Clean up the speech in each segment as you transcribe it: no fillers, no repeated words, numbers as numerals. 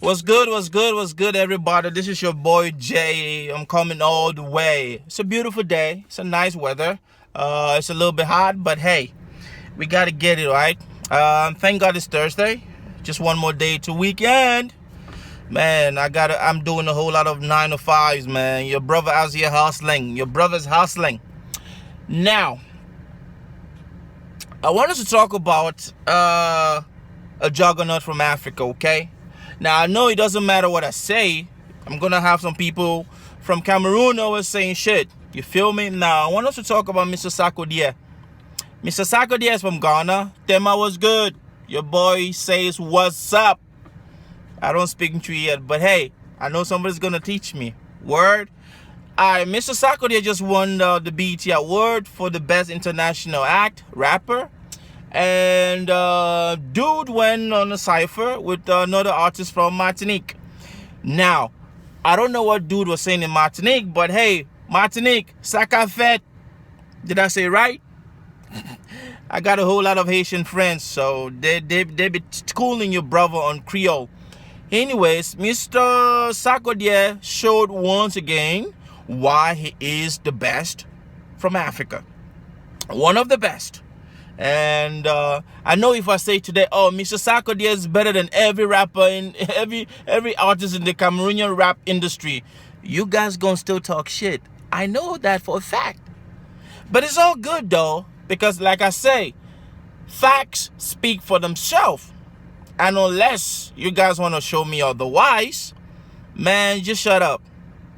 What's good? What's good? What's good, everybody? This is your boy Jay. I'm coming all the way. It's a beautiful day. It's a nice weather. It's a little bit hot, but hey, we gotta get it right. Thank God it's Thursday. Just one more day to weekend. Man, I'm doing a whole lot of 9 to 5s, man. Your brother out here hustling. Your brother's hustling. Now, I wanted to talk about a juggernaut from Africa, okay? Now, I know it doesn't matter what I say. I'm going to have some people from Cameroon always saying shit. You feel me? Now, I want us to talk about Mr. Sarkodie. Mr. Sarkodie is from Ghana. Tema was good. Your boy says, what's up? I don't speak Twi yet, but hey, I know somebody's going to teach me. Word? Alright, Mr. Sarkodie just won the BET Award for the Best International Act, rapper. And dude went on a cipher with another artist from Martinique. Now, I don't know what dude was saying in Martinique, but hey, Martinique, saka fete. Did I say right? I got a whole lot of Haitian friends, so they be schooling your brother on Creole. Anyways, Mr. Sarkodie showed once again why he is the best from Africa. One of the best. And I know if I say today, oh, Mr. Sarkodie is better than every rapper in every artist in the Cameroonian rap industry, you guys gonna still talk shit. I know that for a fact. But it's all good though, because like I say, facts speak for themselves. And unless you guys want to show me otherwise, man, just shut up.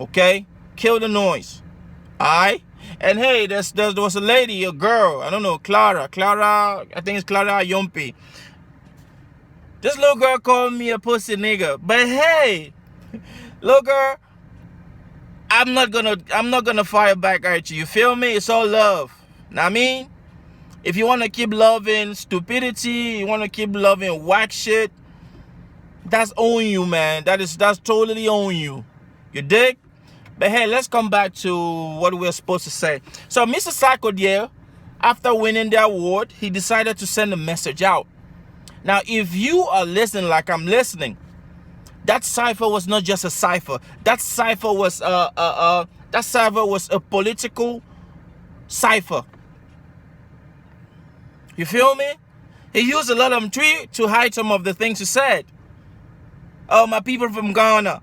Okay? Kill the noise. Alright? And hey, there was a lady, a girl, I don't know, Clara, I think it's Clara Yompi. This little girl called me a pussy nigga. But hey, little girl, I'm not gonna fire back at you. You feel me? It's all love. Know what I mean? If you wanna keep loving stupidity, you wanna keep loving whack shit, that's on you, man. That's totally on you. You dig? But hey, let's come back to what we're supposed to say. So Mr. Sarkodie, after winning the award, he decided to send a message out. Now, if you are listening like I'm listening, that cipher was not just a cipher. That cipher was a political cipher. You feel me? He used a lot of tweet to hide some of the things he said. Oh, my people from Ghana.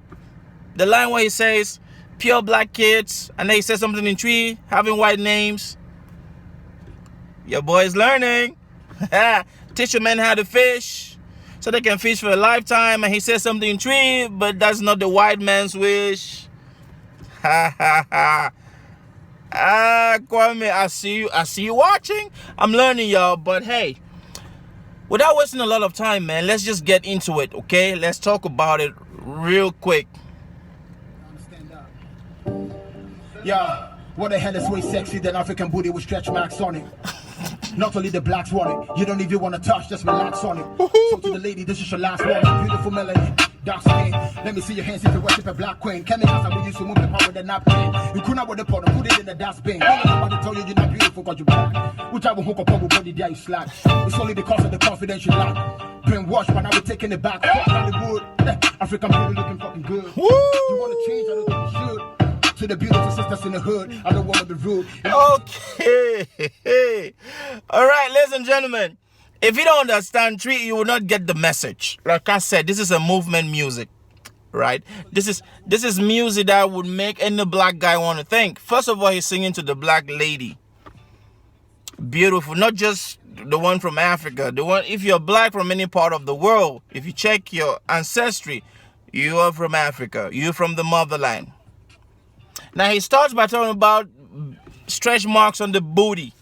The line where he says, pure black kids, and then he said something in tree, having white names. Your boy's learning. Teach your men how to fish, so they can fish for a lifetime. And he said something in tree, but that's not the white man's wish. Ha ha ha. Kwame, I see you watching. I'm learning, y'all, but hey, without wasting a lot of time, man, let's just get into it, okay? Let's talk about it real quick. Yeah, what the hell is way sexy than African booty with stretch marks on it? Not only the blacks want it, you don't even want to touch, just relax on it. So to the lady, this is your last one, beautiful melody, dark skin. Let me see your hands if you worship a black queen. Chemicals are we used to move the power with the napkin. You couldn't have with the pot, put it in the dustbin. Don't let nobody tell you you're not beautiful because you're black. Which I will hook up on body there you slack. It's only because of the confidence you lack. Brainwashed, but now we're taking it back. Fuck Hollywood, African beauty looking fucking good. You want to change, I don't think you should. To the beautiful sisters in the hood, I don't want to be rude. Okay. All right, ladies and gentlemen. If you don't understand tree, you will not get the message. Like I said, this is a movement music, right? This is music that would make any black guy want to think. First of all, he's singing to the black lady. Beautiful, not just the one from Africa. The one, if you're black from any part of the world, if you check your ancestry, you are from Africa. You're from the motherland. Now, he starts by talking about stretch marks on the booty.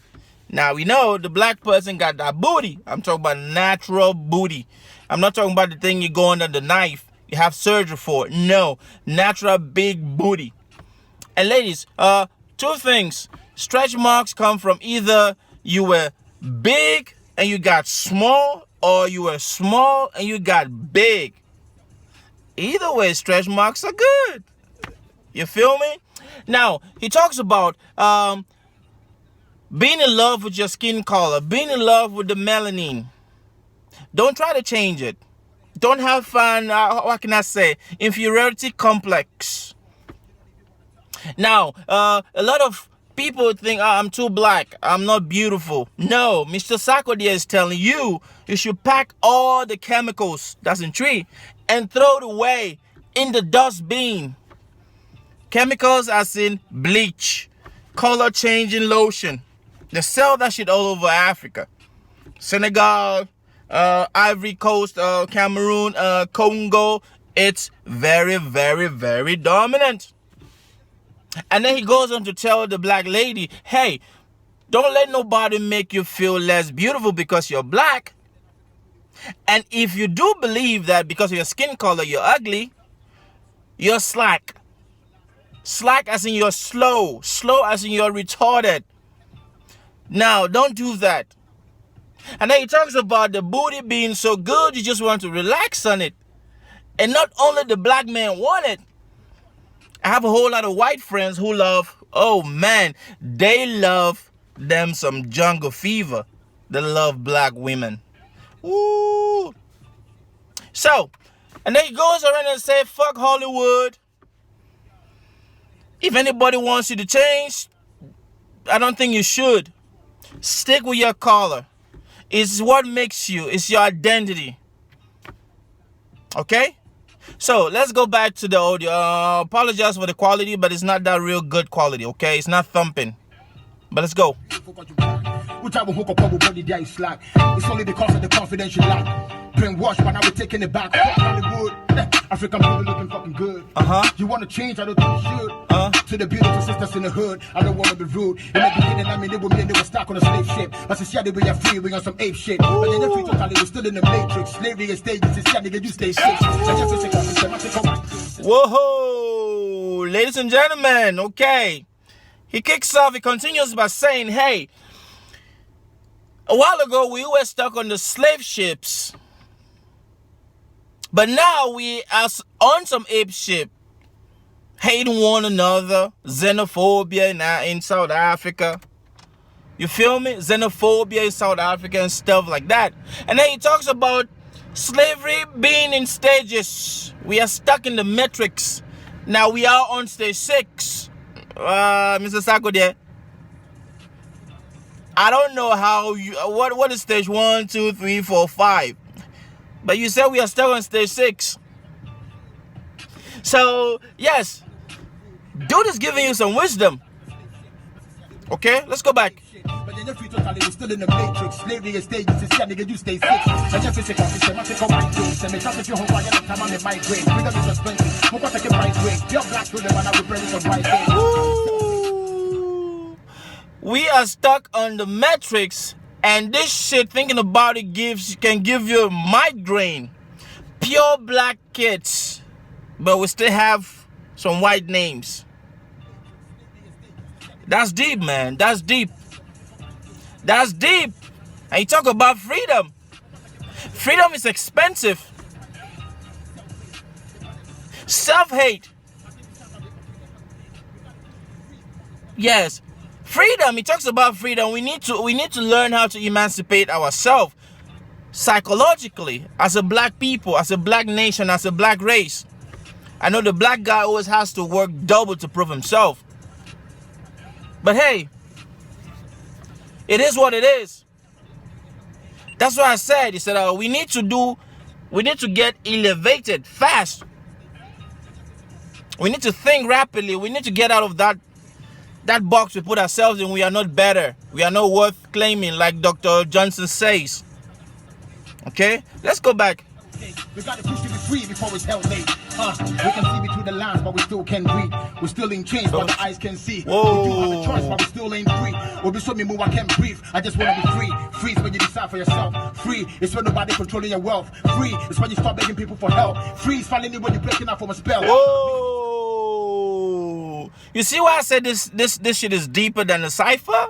Now, we know the black person got that booty. I'm talking about natural booty. I'm not talking about the thing you go under the knife. You have surgery for. No, natural big booty. And ladies, two things. Stretch marks come from either you were big and you got small, or you were small and you got big. Either way, stretch marks are good. You feel me? Now, he talks about being in love with your skin color, being in love with the melanin. Don't try to change it. don't have fun. What can I say? Inferiority complex. Now, a lot of people think, I'm too black, I'm not beautiful. No, Mr. Sarkodie is telling you, you should pack all the chemicals that's in tree and throw it away in the dustbin. Chemicals as in bleach, color changing lotion. They sell that shit all over Africa. Senegal, Ivory Coast, Cameroon, Congo. It's very, very, very dominant. And then he goes on to tell the black lady, hey, don't let nobody make you feel less beautiful because you're black. And if you do believe that because of your skin color you're ugly, you're slack. Slack as in you're slow. Slow as in you're retarded. Now, don't do that. And then he talks about the booty being so good, you just want to relax on it. And not only the black man want it. I have a whole lot of white friends who love, oh man, they love them some jungle fever. They love black women. Ooh. So, and then he goes around and says, fuck Hollywood. If anybody wants you to change, I don't think you should. Stick with your color. It's what makes you. It's your identity. Okay? So, let's go back to the audio. Apologize for the quality, but it's not that real good quality, okay? It's not thumping. But let's go. Which I will hook up with body there is slack. It's only because of the confidence you lack. Brainwashed, but now we're taking it back. Hollywood. African people looking fucking good. You want to change? I don't think you should. To the beautiful sisters in the hood, I don't want to be rude. In the beginning, I mean, they were men, they were stuck on a slave ship. But since yeah, we are free, we on some ape shit. But then they're free totally, we're still in the matrix. Slavery is stages, it's yeah, nigga, you stay safe. Whoa, ladies and gentlemen, okay. He kicks off, he continues by saying, hey, a while ago we were stuck on the slave ships. But now we are on some ape ship. Hating one another. Xenophobia in South Africa. You feel me? Xenophobia in South Africa and stuff like that. And then he talks about slavery being in stages. We are stuck in the matrix. Now we are on stage 6. Mr. Sarkodie. I don't know how you what is stage 1, 2, 3, 4, 5. But you said we are still on stage 6. So yes, dude is giving you some wisdom. Okay, let's go back. But then if you totally we're still in the matrix, slavery is stages, it's yeah, nigga, you stay 6. And just physical system, I take on my case. And me trust if you hold on, you time on the migraine. Freedom is expensive. Look what I can price break. Your black freedom and I will bring some right thing. We are stuck on the matrix, and this shit, thinking about it, can give you a migraine. Pure black kids, but we still have some white names. That's deep, man. That's deep. That's deep. And you talk about freedom. Freedom is expensive. Self-hate. Yes. Freedom. He talks about freedom. We need to learn how to emancipate ourselves psychologically as a black people, as a black nation, as a black race. I know the black guy always has to work double to prove himself. But hey, it is what it is. That's what I said. He said, we need to get elevated fast. We need to think rapidly. We need to get out of that box we put ourselves in. We are not better. We are not worth claiming, like Dr. Johnson says. Okay, let's go back. We got to push to be free before it's hell late. We can see between the lines, but we still can't read. We're still in chains, but the eyes can see. Whoa. We do have a choice, but we still ain't free. We'll be so me move, I can't breathe. I just want to be free. Free is when you decide for yourself. Free is when nobody controlling your wealth. Free is when you stop begging people for help. Free is finally when you're breaking out from a spell. Whoa! You see why I said this shit is deeper than the cipher?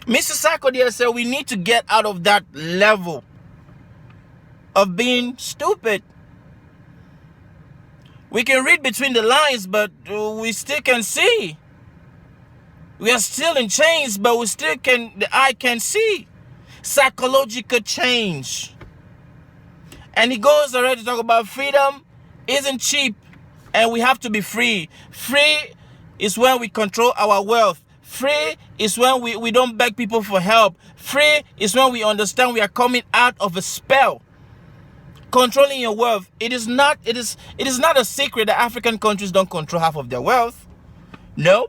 Mr. Sarkodie said we need to get out of that level of being stupid. We can read between the lines, but we still can see. We are still in chains, but we still the eye can see. Psychological change. And he goes already to talk about freedom isn't cheap and we have to be free. Free is when we control our wealth. Free is when we don't beg people for help. Free is when we understand we are coming out of a spell. Controlling your wealth. It is not a secret that African countries don't control half of their wealth. No.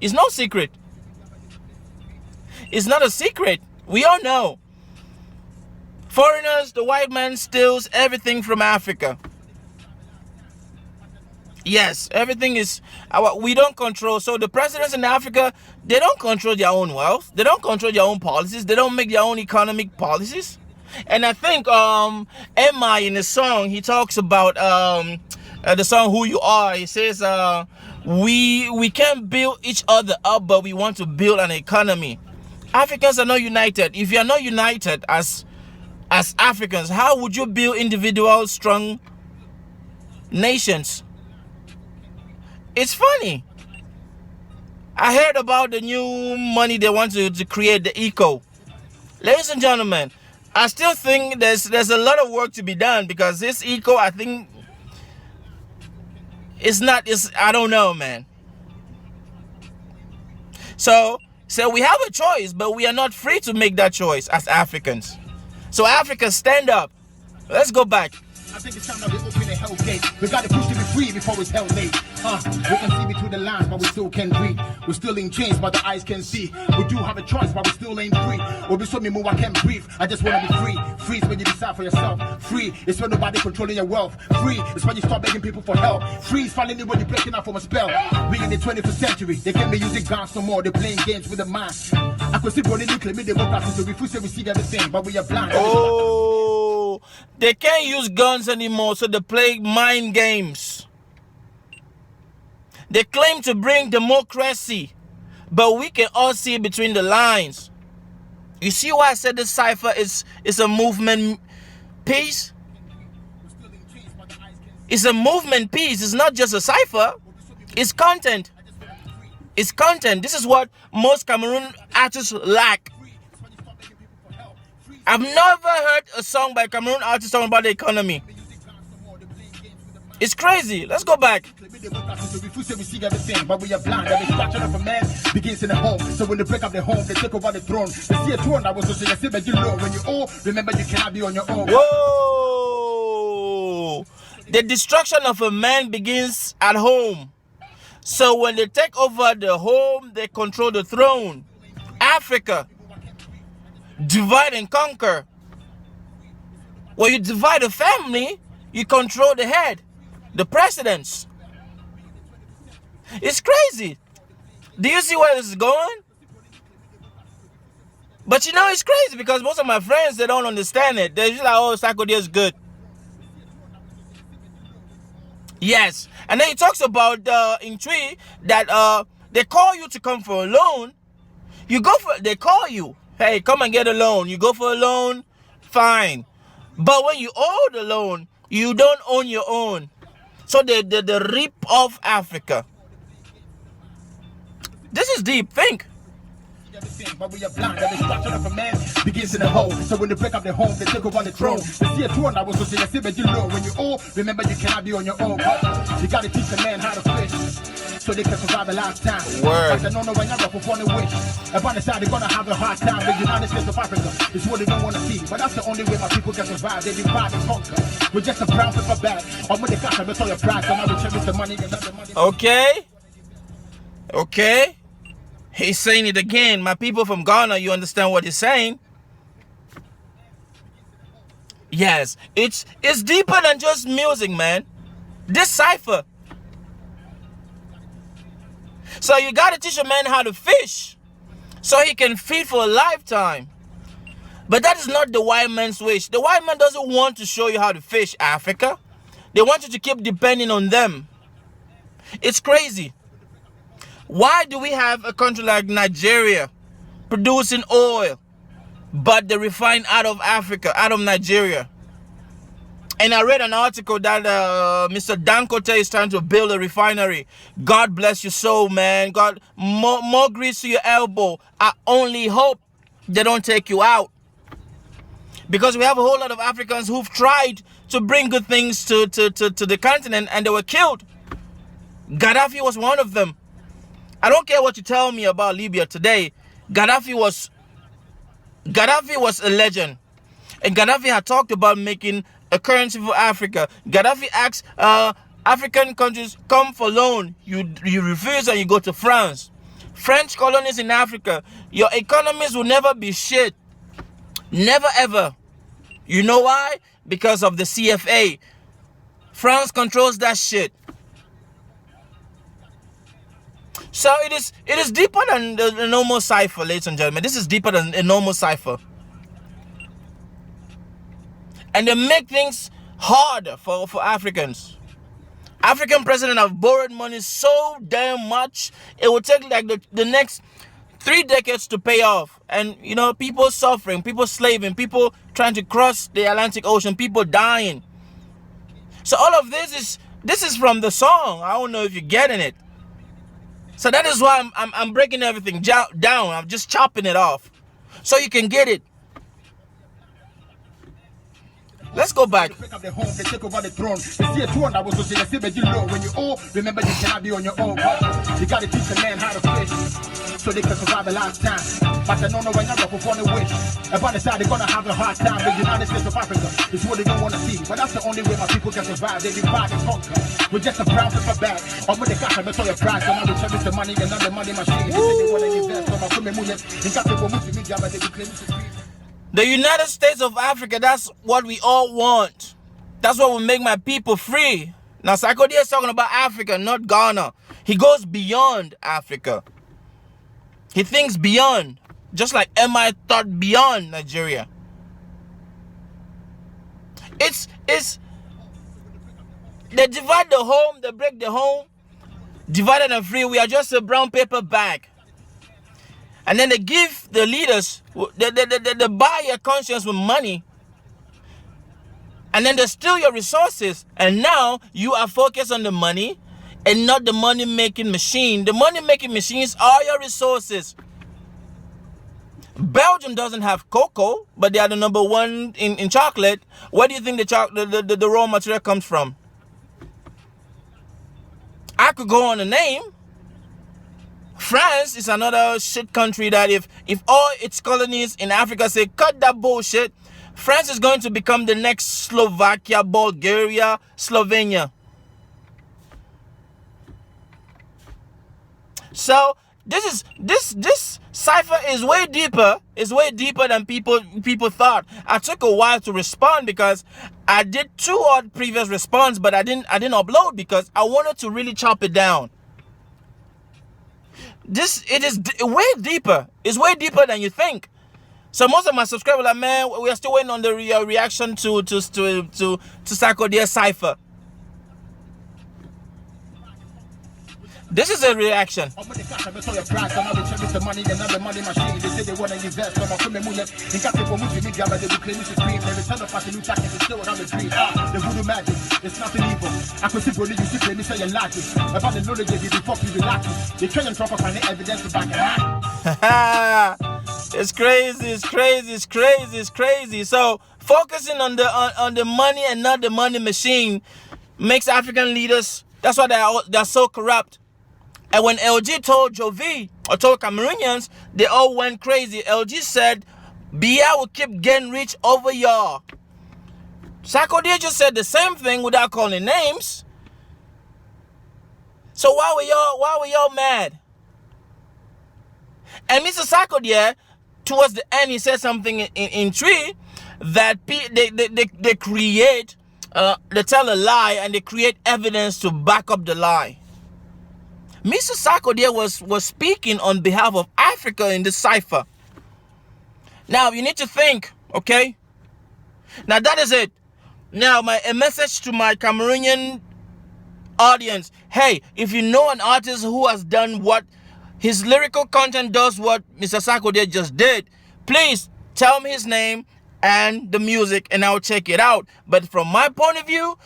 It's no secret. It's not a secret. We all know. Foreigners, the white man steals everything from Africa. Yes, everything is we don't control. So the presidents in Africa, they don't control their own wealth. They don't control their own policies. They don't make their own economic policies. And I think MI in the song, he talks about the song Who You Are. He says we can't build each other up, but we want to build an economy. Africans are not united. If you are not united as Africans, how would you build individual strong nations? It's funny. I heard about the new money they want to create, the eco. Ladies and gentlemen, I still think there's a lot of work to be done, because this eco, I think, I don't know, man. So we have a choice, but we are not free to make that choice as Africans. So Africa, stand up. Let's go back. I think it's time that we open the hell gate. We gotta push to be free before it's hell late. We can see between the lines, but we still can't breathe. We're still in chains, but the eyes can see. We do have a choice, but we still ain't free. We'll be so me move, I can't breathe. I just wanna be free. Free is when you decide for yourself. Free is when nobody controlling your wealth. Free is when you start begging people for help. Free is finally when you're breaking out from a spell. We in the 21st century, they can't be using guns no more. They're playing games with the mind. I could see running nuclear, me they won't pass until we see everything, but we are blind. Oh, they can't use guns anymore, so they play mind games. They claim to bring democracy, but we can all see between the lines. You see why I said this cipher is a movement piece? It's a movement piece. It's not just a cipher. It's content. It's content. This is what most Cameroon artists lack. I've never heard a song by Cameroon artists talking about the economy. It's crazy. Let's go back. We see everything, but we are blind. Every structure of a man begins in the home. So when they break up the home, they take over the throne. They see a throne that was so you but you know when you old, remember you cannot be on your own. Whoa! The destruction of a man begins at home. So when they take over the home, they control the throne. Africa, divide and conquer. When you divide a family, you control the head, the presidents. It's crazy. Do you see where this is going? But you know, it's crazy because most of my friends, they don't understand it. They're just like, oh, Sarkodie is good. Yes. And then he talks about in Tree that they call you to come for a loan. They call you. Hey, come and get a loan. You go for a loan, fine. But when you owe the loan, you don't own your own. So they rip off Africa. This is deep. Think. But we are blind. Every structure of a man begins in the hole. So when they break up the home, they take over the throne. They see a throne that was so you but you know when you old, remember you cannot be on your own. But you gotta teach a man how to fish, so they can survive a lifetime. Word. But no, when you're for funny wish. Upon the side, they're gonna have a hard time. The United States of Africa is what they don't wanna see. But that's the only way my people can survive. They divide and conquer. We're just a brown paper bag. I'm with the cash, I bet all your price. And I will cherish the money and not the money. Okay. He's saying it again. My people from Ghana, you understand what he's saying? Yes, it's deeper than just music, man. This cipher. So you gotta teach a man how to fish so he can feed for a lifetime. But that is not the white man's wish. The white man doesn't want to show you how to fish, Africa. They want you to keep depending on them. It's crazy. Why do we have a country like Nigeria producing oil, but they refine out of Africa, out of Nigeria? And I read an article that Mr. Dangote is trying to build a refinery. God bless your soul, man. God, more grease to your elbow. I only hope they don't take you out. Because we have a whole lot of Africans who've tried to bring good things to the continent and they were killed. Gaddafi was one of them. I don't care what you tell me about Libya today. Gaddafi was a legend. And Gaddafi had talked about making a currency for Africa. Gaddafi asked African countries, come for loan. You refuse and you go to France. French colonies in Africa. Your economies will never be shit. Never ever. You know why? Because of the CFA. France controls that shit. So it is deeper than the normal cipher, ladies and gentlemen. This is deeper than a normal cipher. And they make things harder for Africans. African presidents have borrowed money so damn much, it will take like the next 3 decades to pay off. And you know, people suffering, people slaving, people trying to cross the Atlantic Ocean, people dying. So all of this is from the song. I don't know if you're getting it. So that is why I'm breaking everything down. I'm just chopping it off so you can get it. Let's go back. Pick up the home, they take over the throne. They see a throne that was so they see low. When you all remember you cannot be on your own. You gotta teach the man how to fish so they can survive the lifetime. But I don't know when you're up for the wish. About the side they're gonna have a hard time. The United States of Africa is what they don't wanna see. But that's the only way my people can survive. They divide and conquer. We're just a brown paper bag. I'm with the cash, I'm your prize. I'm not cherish the money, and not the money machine. They say they wanna invest, so I'm coming with it. In case they go move to media, but they claim it's the United States of Africa, that's what we all want. That's what will make my people free. Now, Sarkodie is talking about Africa, not Ghana. He goes beyond Africa. He thinks beyond, just like MI thought beyond Nigeria. It's they divide the home, they break the home, divided and free. We are just a brown paper bag. And then they give the leaders, they buy your conscience with money. And then they steal your resources. And now you are focused on the money and not the money-making machine. The money-making machines are your resources. Belgium doesn't have cocoa, but they are the #1 in chocolate. Where do you think the raw material comes from? I could go on a name. France is another shit country that if all its colonies in Africa say cut that bullshit, France is going to become the next Slovakia, Bulgaria, Slovenia. So this cipher is way deeper. It's way deeper than people thought. I took a while to respond because I did 2 odd previous response, but I didn't upload because I wanted to really chop it down. It is way deeper. It's way deeper than you think. So most of my subscribers are like, man, we are still waiting on the reaction to Sarkodie cipher. This is a reaction. I'm with the cash, I'm your prize. I'm not cherish the money, and not the money machine. They say they want to invest, so I'm coming with it. In case they go move to media, but they will claim it's a dream. They return the fashion new jacket, they still have a dream. The voodoo magic, it's nothing evil. I could see bro, you see, me say you like it. About the knowledge they give you, fuck you, relax it. They try and drop up on the evidence to back it. It's crazy, it's crazy, it's crazy, it's crazy. So focusing on the money and not the money machine makes African leaders, that's why they're so corrupt. And when LG told Jovi, or told Cameroonians, they all went crazy. LG said, Biya will keep getting rich over y'all. Sarkodie just said the same thing without calling names. So why were y'all mad? And Mr. Sarkodie, towards the end, he said something in tree that they create, they tell a lie and they create evidence to back up the lie. Mr. Sarkodie was speaking on behalf of Africa in the cipher. Now you need to think, okay? Now that is it. Now a message to my Cameroonian audience. Hey, if you know an artist who has done what his lyrical content does what Mr. Sarkodie just did, please tell me his name and the music and I'll check it out. But from my point of view,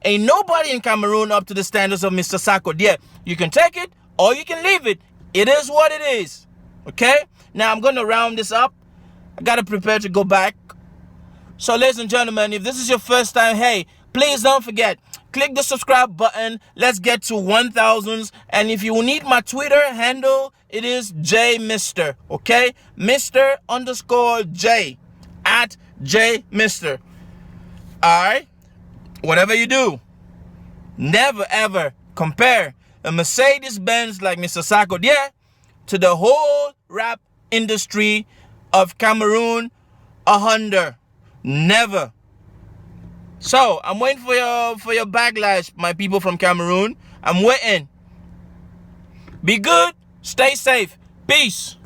ain't nobody in Cameroon up to the standards of Mr. Sarkodie. You can take it or you can leave it. It is what it is. Okay? Now I'm going to round this up. I gotta prepare to go back. So ladies and gentlemen, if this is your first time, hey, please don't forget, click the subscribe button. Let's get to 1,000. And if you need my Twitter handle, it is JMister, okay? Mr_J at JMister. Alright? Whatever you do, never ever compare a Mercedes-Benz like Mr. Sarkodie to the whole rap industry of Cameroon, a Honda. Never. So I'm waiting for your backlash, my people from Cameroon. I'm waiting. Be good, stay safe, peace.